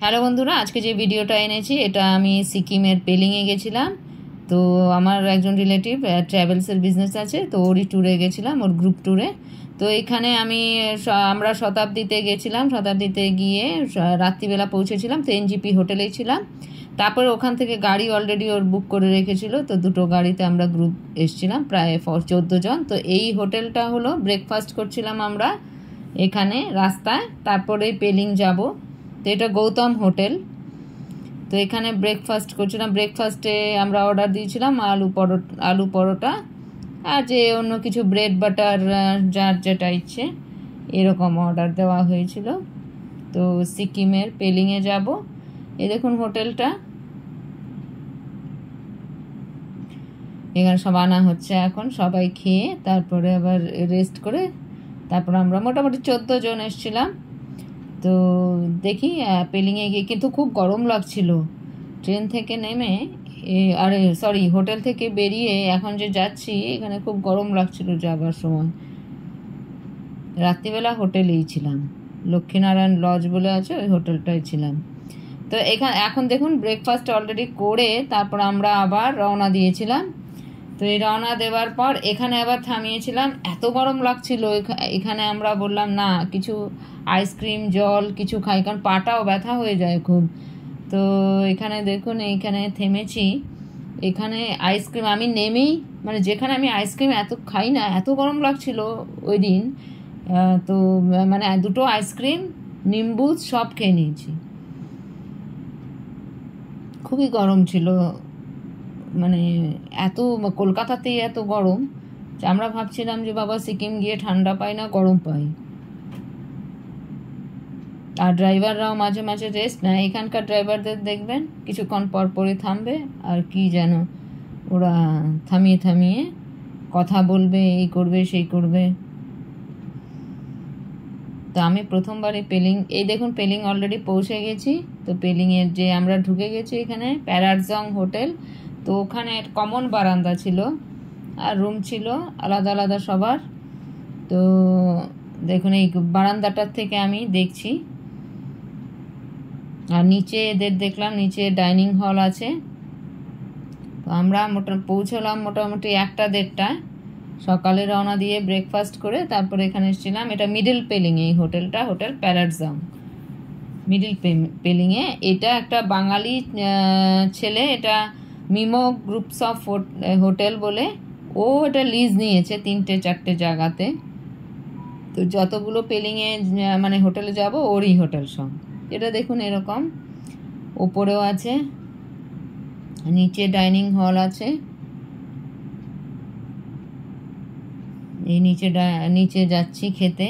Hello বন্ধুরা, আজকে যে ভিডিওটা এনেছি এটা আমি সিকিমের পেলিংয়ে গেছিলাম। তো আমার একজন রিলেটিভ ট্রাভেলসের বিজনেস আছে, তো ওরই ট্যুরে গেছিলাম, ওর গ্রুপ ট্যুরে। তো এখানে আমরা শতাব্দীতে গেছিলাম। শতাব্দীতে গিয়ে রাত্রিবেলা পৌঁছেছিলাম, তো এনজিপি হোটেলেই ছিলাম। তারপরে ওখান থেকে গাড়ি অলরেডি ওর বুক করে রেখেছিল, তো দুটো গাড়িতে আমরা গ্রুপ এসছিলাম, প্রায় 14 জন। তো এই হোটেলটা হলো, ব্রেকফাস্ট করছিলাম আমরা এখানে রাস্তায়, তারপরে পেলিং যাব। তো এটা গৌতম হোটেল। তো এখানে ব্রেকফাস্ট করছিলাম। ব্রেকফাস্টে আমরা অর্ডার দিয়েছিলাম আলু পরোটা আর যে অন্য কিছু ব্রেড বাটার, যার যেটা ইচ্ছে এরকম অর্ডার দেওয়া হয়েছিল। তো সিকিমের পেলিংয়ে যাব। এই দেখুন হোটেলটা, এখানে সব আনা হচ্ছে এখন, সবাই খেয়ে তারপরে আবার রেস্ট করে তারপর আমরা মোটামুটি 14 জন এসছিলাম। তো দেখি পেলিংয়ে গিয়ে কিন্তু খুব গরম লাগছিল। ট্রেন থেকে নেমে হোটেল থেকে বেরিয়ে এখন যে যাচ্ছি, এখানে খুব গরম লাগছিল যাবার সময়। রাত্রিবেলা হোটেলেই ছিলাম, লক্ষ্মীনারায়ণ লজ বলে আছে, ওই হোটেলটাই ছিলাম। তো এখন দেখুন ব্রেকফাস্ট অলরেডি করে তারপর আমরা আবার রওনা দিয়েছিলাম। তো এই রওনা দেওয়ার পর এখানে আবার থামিয়েছিলাম, এত গরম লাগছিল। এখানে আমরা বললাম না, কিছু আইসক্রিম জল কিছু খাই, কারণ পাটাও ব্যথা হয়ে যায় খুব। তো এখানে দেখুন, এইখানে থেমেছি। এখানে আইসক্রিম আমি নেমেই, মানে যেখানে আমি আইসক্রিম এত খাই না, এত গরম লাগছিল ওই দিন। তো মানে দুটো আইসক্রিম, নিম্বুজ সব খেয়ে নিয়েছি। খুবই গরম ছিল, মানে এত কলকাতাতেই এত গরম, আমরা ভাবছিলাম যে বাবা সিকিম গিয়ে ঠান্ডা পাই না, গরম পাই। আর ড্রাইভাররাও মাঝে মাঝে রেস্ট নেয়। এখানকার ড্রাইভারদের দেখবেন কিছুক্ষণ পর পরে থামবে, আর কি যেন ওরা থামিয়ে থামিয়ে কথা বলবে, এই করবে সেই করবে। তো আমি প্রথমবারই এই দেখুন পেলিং অলরেডি পৌঁছে গেছি। তো পেলিংয়ের যে আমরা ঢুকে গেছি এখানে প্যারাডজং হোটেল। তো ওখানে কমন বারান্দা ছিল আর রুম ছিল আলাদা আলাদা সবার। তো দেখুন এই বারান্দাটার থেকে আমি দেখছি, আর নিচে এদের দেখলাম নিচে ডাইনিং হল আছে। তো আমরা পৌঁছলাম মোটামুটি 1টা-1:30টায়, সকালে রওনা দিয়ে ব্রেকফাস্ট করে তারপরে এখানে এসেছিলাম। এটা মিডল পেলিংয়ে এই হোটেলটা, হোটেল প্যারাডজং মিডল পেলিংয়ে। এটা একটা বাঙালি ছেলে, এটা মিমো গ্রুপস অফ হোটেল বলে, ও এটা লিজ নিয়েছে 3-4টে জায়গাতে। তো যতগুলো পেলিংয়ে মানে হোটেলে যাব ওরই হোটেল সব। এটা দেখুন এরকম, ওপরেও আছে, নিচে ডাইনিং হল আছে। এই নিচে যাচ্ছি খেতে,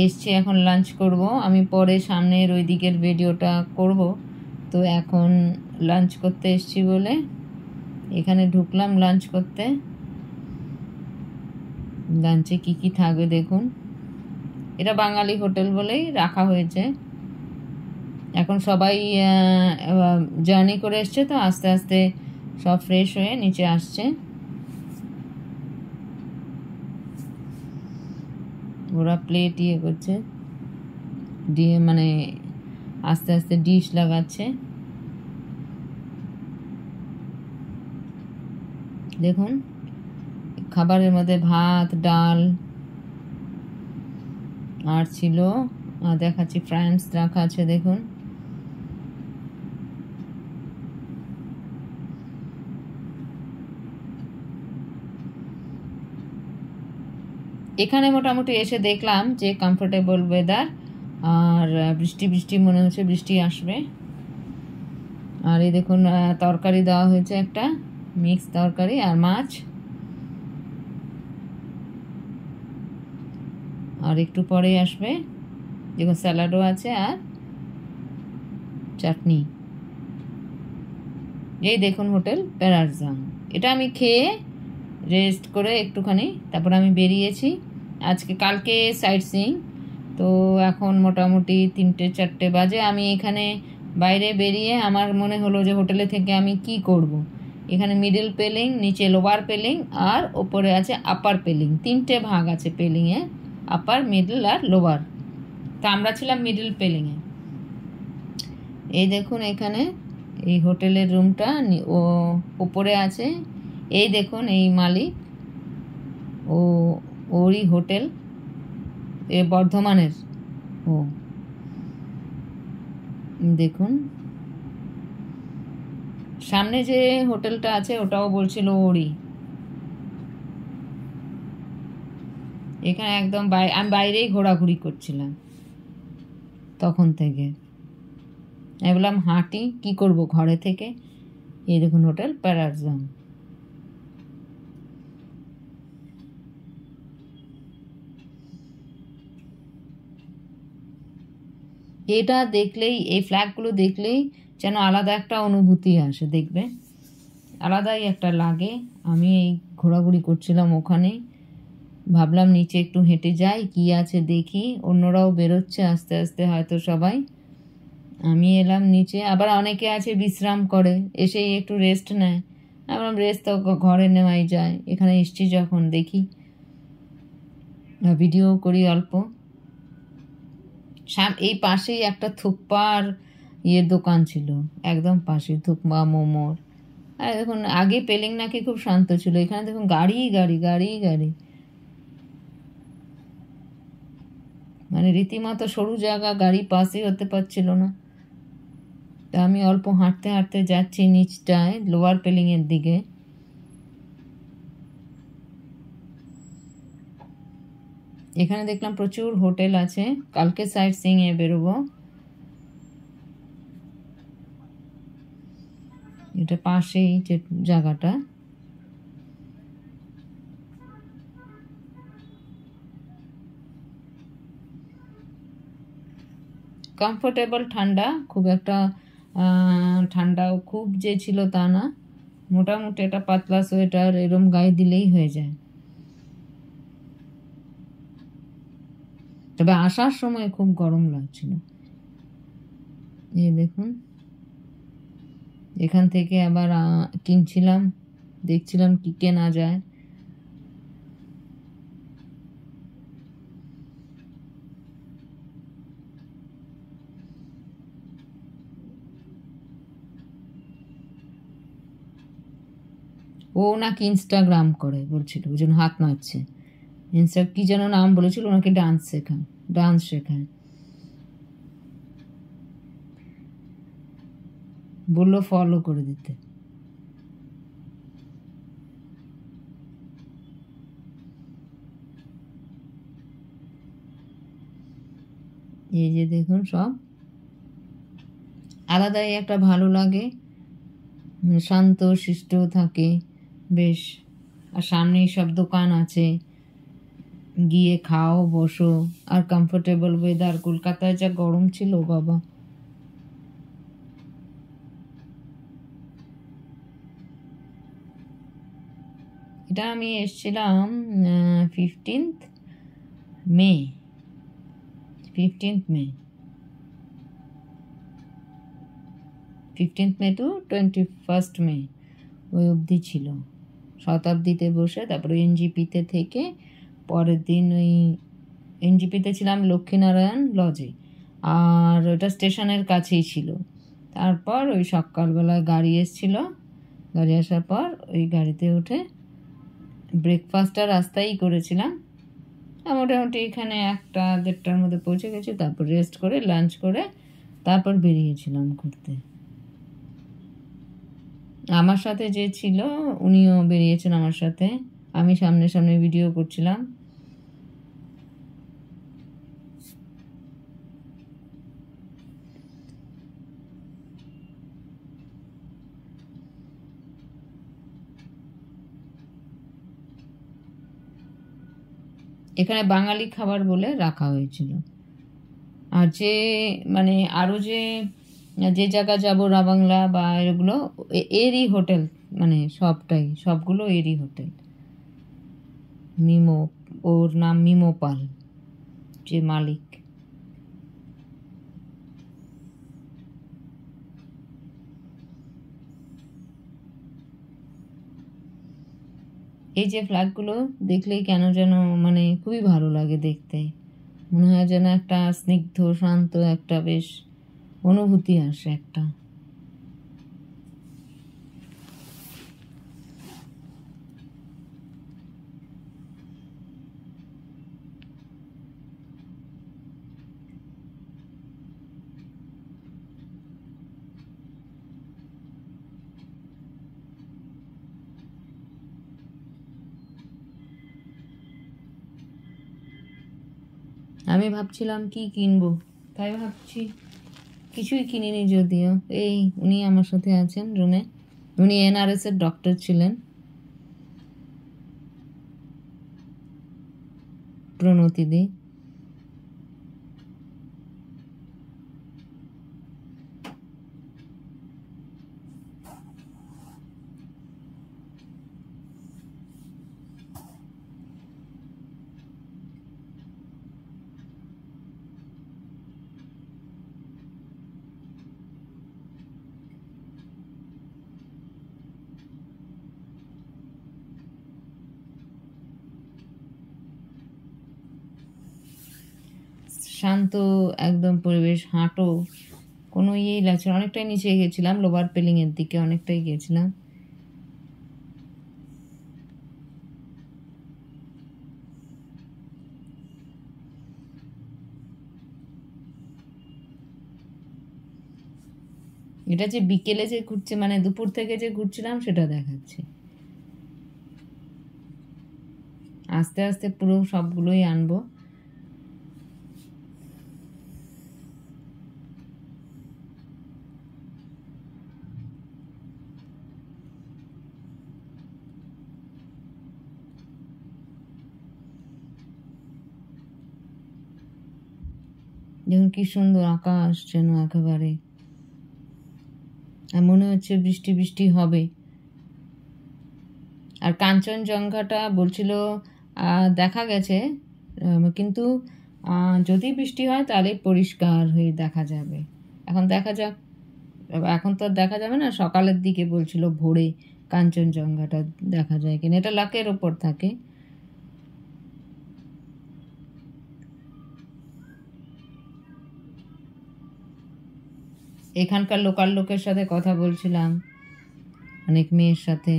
এসছি এখন লাঞ্চ করব। আমি পরে সামনের ওই দিকের ভিডিওটা করব। তো এখন লাঞ্চ করতে এসছি বলে এখানে ঢুকলাম লাঞ্চ করতে। লাঞ্চে কি কি থাকবে দেখুন, এটা বাঙালি হোটেল বলেই রাখা হয়েছে। এখন সবাই জার্নি করে এসছে, তো আস্তে আস্তে সব ফ্রেশ হয়ে নিচে আসছে। ওরা প্লেট করছে, দিয়ে মানে আস্তে আস্তে ডিশ লাগাচ্ছে। দেখুন খাবারের মধ্যে ভাত, ডাল আর ছিল, দেখাচ্ছি ফ্রান্স রাখা আছে দেখুন। এখানে মোটামুটি এসে দেখলাম যে কমফোর্টেবল ওয়েদার, আর বৃষ্টি বৃষ্টি মনে হচ্ছে, বৃষ্টি আসবে। আর এই দেখুন তরকারি দেওয়া হয়েছে, একটা মিক্স তরকারি আর মাছ, আর একটু পরে আসবে দেখুন স্যালাডও আছে আর চাটনি। এই দেখুন হোটেল প্যারাডজং। এটা আমি খেয়ে রেস্ট করে একটুখানি তারপর আমি বেরিয়েছি। কালকে সাইট সিইং। তো এখন মোটামুটি 3-4টে বাজে। আমি এখানে বাইরে বেরিয়ে আমার মনে হলো যে হোটেলে থেকে আমি কি করব। এখানে মিডল পেলিং, নিচে লোয়ার পেলিং, আর ওপরে আছে আপার পেলিং। 3টে ভাগ আছে পেলিংয়ে, আপার, মিডল আর লোয়ার। তা আমরা ছিলাম মিডল পেলিংয়ে। এই দেখুন এখানে এই হোটেলের রুমটা ও উপরে আছে। এই দেখুন এই মালিক, ও ওরই হোটেল, এ বর্ধমানের। ও দেখুন সামনে যে হোটেলটা আছে ওটাও বলছিল ওরই। এখানে একদম আমি বাইরেই ঘোরাঘুরি করছিলাম তখন থেকে। আমি বললাম হাঁটি, কি করব ঘরে থেকে। এই দেখুন হোটেল প্যারাডাইস। এটা দেখলেই, এই ফ্ল্যাগগুলো দেখলেই যেন আলাদা একটা অনুভূতি আসে, দেখবে আলাদাই একটা লাগে। আমি এই ঘোরাঘুরি করছিলাম ওখানে, ভাবলাম নিচে একটু হেঁটে যাই, কি আছে দেখি। অন্যরাও বেরোচ্ছে আস্তে আস্তে হয়তো সবাই। আমি এলাম নিচে, আবার অনেকে আছে বিশ্রাম করে, এসেই একটু রেস্ট নেয়। আবার রেস্ট তো ঘরে নেওয়াই যায়, এখানে এসছি যখন দেখি, ভিডিও করি অল্প। এই পাশেই একটা থুকপার দোকান ছিল, একদম পাশে থুকপা মোমোর। আর দেখুন আগে পেলিং নাকি খুব শান্ত ছিল, এখানে দেখুন গাড়ি গাড়ি গাড়ি গাড়ি, মানে রীতিমতো সরু জায়গা, গাড়ি পাসই হতে পারছিল না। তা আমি অল্প হাঁটতে হাঁটতে যাচ্ছি নিচটায়, লোয়ার পেলিং এর দিকে। এখানে দেখলাম প্রচুর হোটেল আছে, কালকে সাইট সিইং এ বেরোবো। এটা পাশেই যে জায়গাটা, কমফোর্টেবল, ঠান্ডা, খুব একটা ঠান্ডাও খুব যে ছিল তা না, মোটামুটি একটা পাতলা সোয়েটার এরম গায়ে দিলেই হয়ে যায়। তবে আসার সময় খুব গরম লাগছিল। এই দেখুন এখান থেকে আবার কিনছিলাম, দেখছিলাম কি কেনা যায়। ও নাকি ইনস্টাগ্রাম করে বলছিল, ওই জন্য হাত নাড়ছে। কি যেন নাম বলেছিল, ওনাকে ডান্স শেখায়। বললো ফলো করে দিতে। এই যে দেখুন সব আলাদাই একটা ভালো লাগে, শান্ত শিষ্ট থাকে বেশ। আর সামনেই সব দোকান আছে, গিয়ে খাও বসো, আর কমফোর্টেবল ওয়েদার। কলকাতায় যা গরম ছিল বাবা। এটা আমি এসছিলাম 15th মে 15th মে টু 21st মে, ওই অবধি ছিল। শতাব্দীতে বসে তারপরে এনজিপিতে থেকে পরের দিন ওই এনজিপিতে ছিলাম লক্ষ্মীনারায়ণ লজে, আর ওটা স্টেশনের কাছেই ছিল। তারপর ওই সকালবেলায় গাড়ি এসছিল, গাড়ি আসার পর ওই গাড়িতে উঠে ব্রেকফাস্টটা রাস্তায় করেছিলাম। মোটামুটি এখানে 1-1:30টার মধ্যে পৌঁছে গেছি। তারপর রেস্ট করে লাঞ্চ করে তারপর বেরিয়েছিলাম ঘুরতে। আমার সাথে যে ছিল উনিও বেরিয়েছেন আমার সাথে, আমি সামনে সামনে ভিডিও করছিলাম। এখানে বাঙালি খাবার বলে রাখা হয়েছিল। আর যে মানে আরও যে যে জায়গা যাবো রাবাংলা বা এগুলো এরই হোটেল, মানে সবগুলো এরই হোটেল। মিমো, ওর নাম মিমো পাল যে মালিক। এই যে ফ্ল্যাগগুলো দেখলেই কেন যেন মানে খুবই ভালো লাগে দেখতে, মনে হয় যেন একটা স্নিগ্ধ শান্ত একটা বেশ অনুভূতি আসে একটা। আমি ভাবছিলাম কি কিনবো, তাই ভাবছি কিছুই কিনিনি। যদিও এই উনি আমার সাথে আছেন রুমে, উনি NRS এর ডক্টর ছিলেন, প্রণতিদি। শান্ত একদম পরিবেশ, হাঁটো, কোনো ইয়েই লাগছে। অনেকটাই নিচে গেছিলাম, লোভার পেলিং এর দিকে অনেকটাই গেছিলাম। এটা যে বিকেলে যে ঘুরছে, মানে দুপুর থেকে যে ঘুরছিলাম সেটা দেখাচ্ছে। আস্তে আস্তে পুরো সবগুলোই আনবো। দেখুন কি সুন্দর আকাশ, যেন একেবারে, আর মনে হচ্ছে বৃষ্টি বৃষ্টি হবে। আর কাঞ্চনজঙ্ঘাটা বলছিল দেখা গেছে, কিন্তু যদি বৃষ্টি হয় তাহলে পরিষ্কার হয়ে দেখা যাবে। এখন দেখা যাক, এখন তো আর দেখা যাবে না। সকালের দিকে বলছিল ভোরে কাঞ্চনজঙ্ঘাটা দেখা যায় কিনা, এটা লাকের ওপর থাকে। এখানকার লোকাল লোকের সাথে কথা বলছিলাম, অনেক মেয়ের সাথে।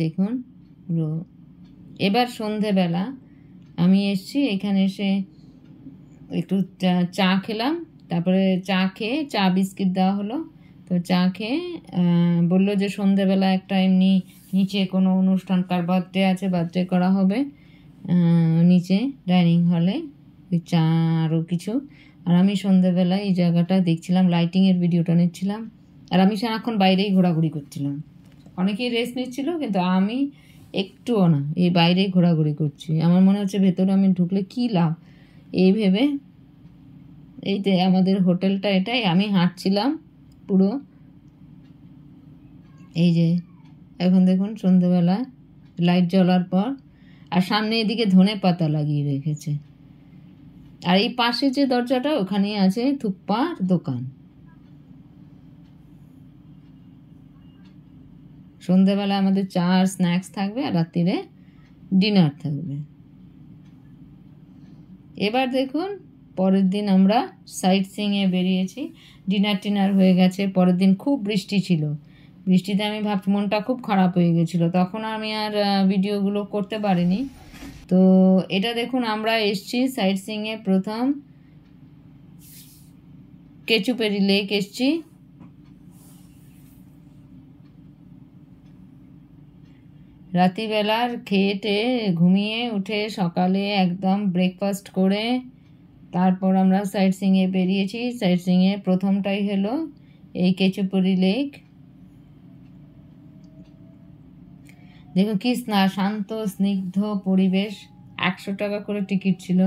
দেখুন পুরো। এবার সন্ধেবেলা আমি এসছি, এখানে এসে একটু চা খেলাম। তারপরে চা খেয়ে, চা বিস্কিট দেওয়া হলো, তো চা খেয়ে বললো যে সন্ধেবেলা একটা এমনি নিচে কোনো অনুষ্ঠান, কার বার্থডে আছে, বার্থডে করা হবে নিচে ডাইনিং হলে, ওই চা আরও কিছু। আর আমি সন্ধেবেলায় এই জায়গাটা দেখছিলাম, লাইটিংয়ের ভিডিওটা নিচ্ছিলাম। আর আমি সারাক্ষণ বাইরেই ঘোরাঘুরি করছিলাম। অনেকেই রেস্ট নিচ্ছিল, কিন্তু আমি একটুও না, এই বাইরেই ঘোরাঘুরি করছি। আমার মনে হচ্ছে ভেতরে আমি ঢুকলে কী লাভ, এই ভেবে। এই যে আমাদের হোটেলটা, এটাই আমি হাঁটছিলাম পুরো। এই যে এখন দেখুন সন্ধ্যেবেলা লাইট জ্বলার পর, আর সামনে এদিকে ধনে পাতা লাগিয়ে রেখেছে। আর এই পাশে যে দরজাটা, ওখানে আছে থুপ্পার দোকান। সন্ধ্যেবেলা আমাদের চা আর স্ন্যাক্স থাকবে, আর রাত্রিরে ডিনার থাকবে। এবার দেখুন পরের দিন আমরা সাইট সিইংয়ে বেরিয়েছি, ডিনার টিনার হয়ে গেছে। পরের দিন খুব বৃষ্টি ছিল, বৃষ্টিতে আমি ভাবছি মনটা খুব খারাপ হয়ে গেছিলো, তখন আমি আর ভিডিওগুলো করতে পারিনি। তো এটা দেখুন, আমরা এসছি সাইট সিইংয়ে প্রথম কেচুপেরি লেক এসছি। রাত্রিবেলার খেয়ে টেয়ে ঘুমিয়ে উঠে সকালে একদম ব্রেকফাস্ট করে তারপর আমরা সাইট সিইংয়ে বেরিয়েছি। সাইট সিইংয়ে প্রথমটাই হলো এই কেচুপেরি লেক। দেখুন কি শান্ত স্নিগ্ধ পরিবেশ। 100 টাকা করে টিকিট ছিল।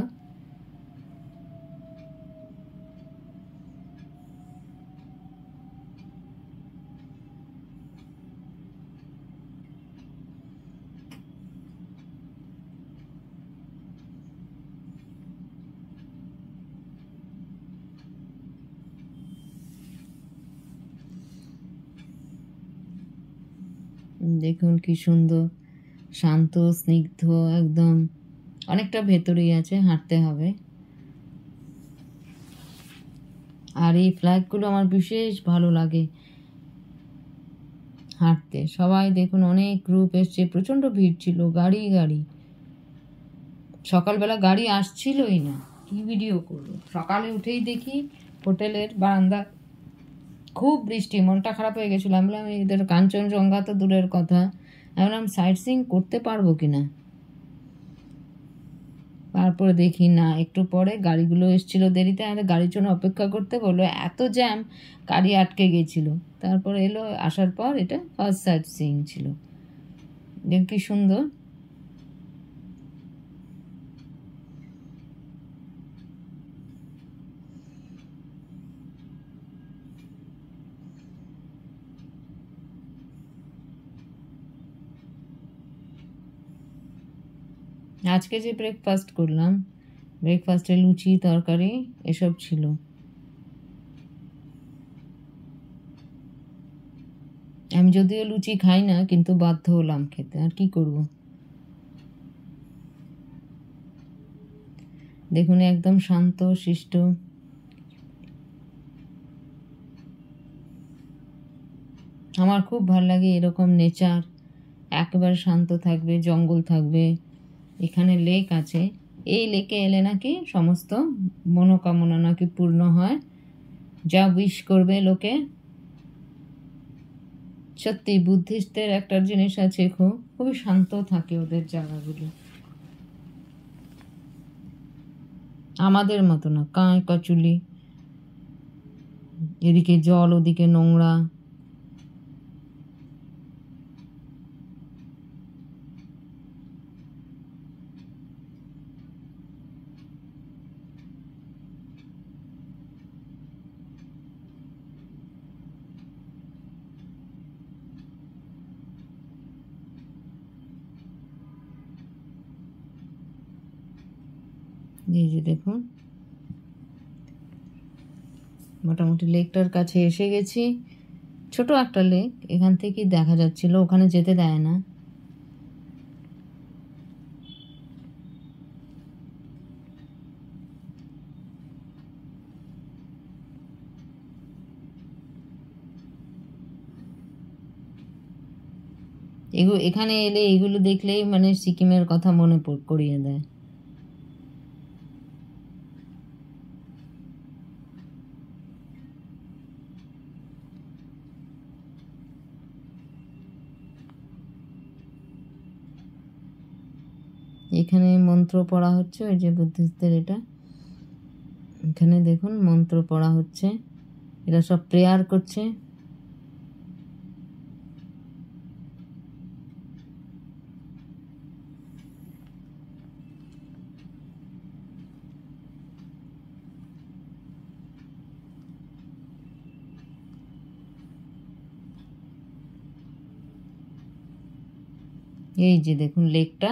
দেখুন কি সুন্দর, শান্ত স্নিগ্ধ একদম, অনেকটা ভেতরেই আছে, হাঁটতে হবে। আর এই ফ্ল্যাগগুলো আমার বিশেষ ভালো লাগে হাঁটতে। সবাই দেখুন অনেক গ্রুপ এসছে, প্রচণ্ড ভিড় ছিল, গাড়ি গাড়ি। সকালবেলা গাড়ি আসছিলই না, কি ভিডিও করবো। সকালে উঠেই দেখি হোটেলের বারান্দা খুব বৃষ্টি, মনটা খারাপ হয়ে গেছিলো। আমি বললাম এদের কাঞ্চনজঙ্ঘা তো দূরের কথা, আমি বললাম সাইট সিইং করতে পারবো কিনা। তারপরে দেখি না, একটু পরে গাড়িগুলো এসছিল দেরিতে, আমাদের গাড়ির জন্য অপেক্ষা করতে বললো, এত জ্যাম, গাড়ি আটকে গেছিলো। তারপরে এলো, আসার পর এটা ফার্স্ট সাইট সিইং ছিল। দেখ কি সুন্দর। আজকে যে ব্রেকফাস্ট করলাম, ব্রেকফাস্টে লুচি তরকারি এসব ছিল। আমি যদিও লুচি খাই না, কিন্তু বাধ্য হলাম খেতে, আর কি করব। দেখুন একদম শান্ত শিষ্ট। আমার খুব ভালো লাগে এরকম নেচার, একেবারে শান্ত থাকবে, জঙ্গল থাকবে। এখানে লেক আছে, এই লেকে এলে নাকি সমস্ত মনোকামনা নাকি পূর্ণ হয়, যা উইশ করবে লোকে। সত্যি বুদ্ধিস্টদের একটা জিনিস আছে, খুবই শান্ত থাকে ওদের জায়গাগুলো, আমাদের মতো না কাঁয় কচুলি, এদিকে জল ওদিকে নোংরা। এই যে দেখুন মোটামুটি লেকটার কাছে এসে গেছি। ছোট একটা লেক, এখান থেকেই দেখা যাচ্ছিল, ওখানে যেতে দেয় না। এখানে এলে এগুলো দেখলেই মানে সিকিমের কথা মনে করিয়ে দেয়। এখানে মন্ত্র পড়া হচ্ছে, ওই যে বুদ্ধিস্টদের এটা, এখানে দেখুন মন্ত্র পড়া হচ্ছে, এরা সব প্রেয়ার করছে। এই যে দেখুন লেকটা,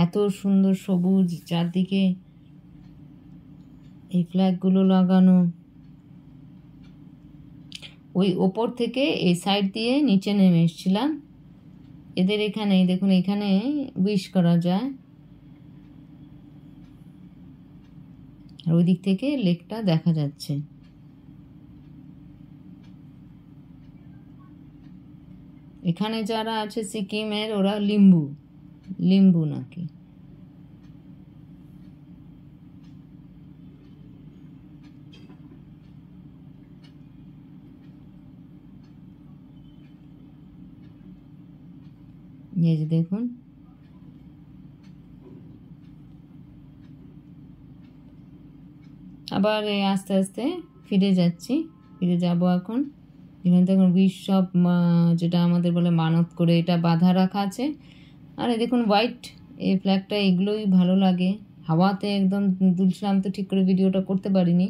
এত সুন্দর সবুজ চারদিকে, এই ফ্ল্যাগগুলো লাগানো। ওই ওপর থেকে এই সাইড দিয়ে নিচে নেমে এসেছিলাম। এদের এখানে দেখুন, এখানে উইশ করা যায়, আর ওই দিক থেকে লেকটা দেখা যাচ্ছে। এখানে যারা আছে সিকিমের, ওরা লিম্বু লিম্বু নাকি। এই যে দেখুন, আবার আস্তে আস্তে ফিরে যাচ্ছি, ফিরে যাব এখন। এখানে দেখুন উইশ সব, যেটা আমাদের বলে মানত করে এটা বাঁধা রাখা আছে। আর এই দেখুন হোয়াইট এই ফ্ল্যাগটা, এগুলোই ভালো লাগে। হাওয়াতে একদম দুলছিলাম, তো ঠিক করে ভিডিওটা করতে পারিনি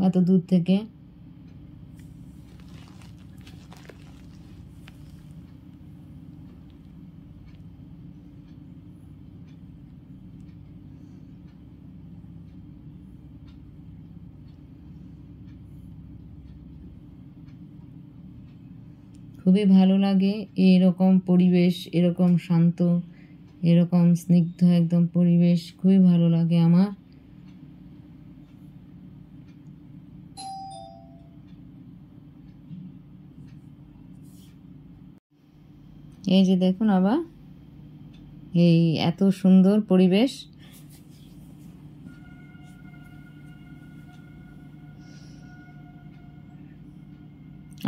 এত দূর থেকে। খুবই ভালো লাগে এরকম পরিবেশ, এরকম শান্ত, এরকম স্নিগ্ধ একদম পরিবেশ খুবই ভালো লাগে আমার। এই যে দেখুন আবার এই এত সুন্দর পরিবেশ।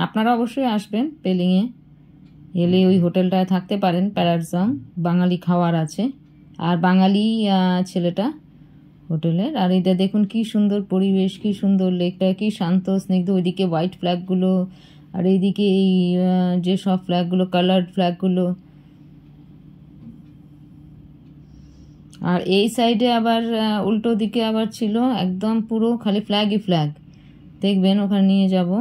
আপনারা অবশ্যই আসবেন পেলিংয়ে, এলে ওই হোটেলটায় থাকতে পারেন। প্যারাডসং বাঙালি খাওয়ার আছে, আর বাঙালি ছেলেটা হোটেলের। আর এটা দেখুন কি সুন্দর পরিবেশ, কি সুন্দর লেকটা, কি শান্ত স্নিগ্ধ। ওইদিকে হোয়াইট ফ্ল্যাগগুলো, আর এইদিকে এই যে সব ফ্ল্যাগগুলো, কালার্ড ফ্ল্যাগগুলো। আর এই সাইডে আবার উল্টো দিকে আবার ছিল একদম পুরো খালি ফ্ল্যাগই ফ্ল্যাগ। দেখবেন, ওখানে নিয়ে যাব।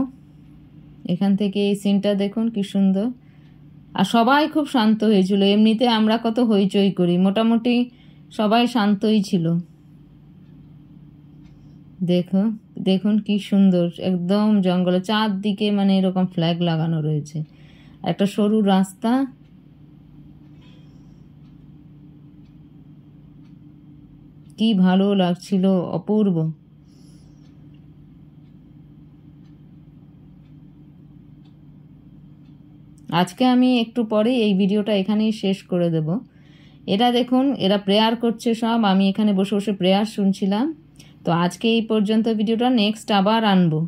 এখান থেকে এই সিনটা দেখুন কি সুন্দর। আর সবাই খুব শান্ত হয়েছিল। এমনিতে আমরা কত হইচই করি, মোটামুটি সবাই শান্তই ছিল। দেখুন কি সুন্দর, একদম জঙ্গলে চারদিকে মানে এরকম ফ্ল্যাগ লাগানো রয়েছে, একটা সরু রাস্তা। কি ভালো লাগছিল, অপূর্ব। আজকে আমি একটু পরে এই ভিডিওটা এখানেই শেষ করে দেব। এরা দেখুন, এরা প্রেয়ার করছে সব, আমি এখানে বসে বসে প্রেয়ার শুনছিলাম। তো আজকে এই পর্যন্ত ভিডিওটা, নেক্সট আবার আনবো।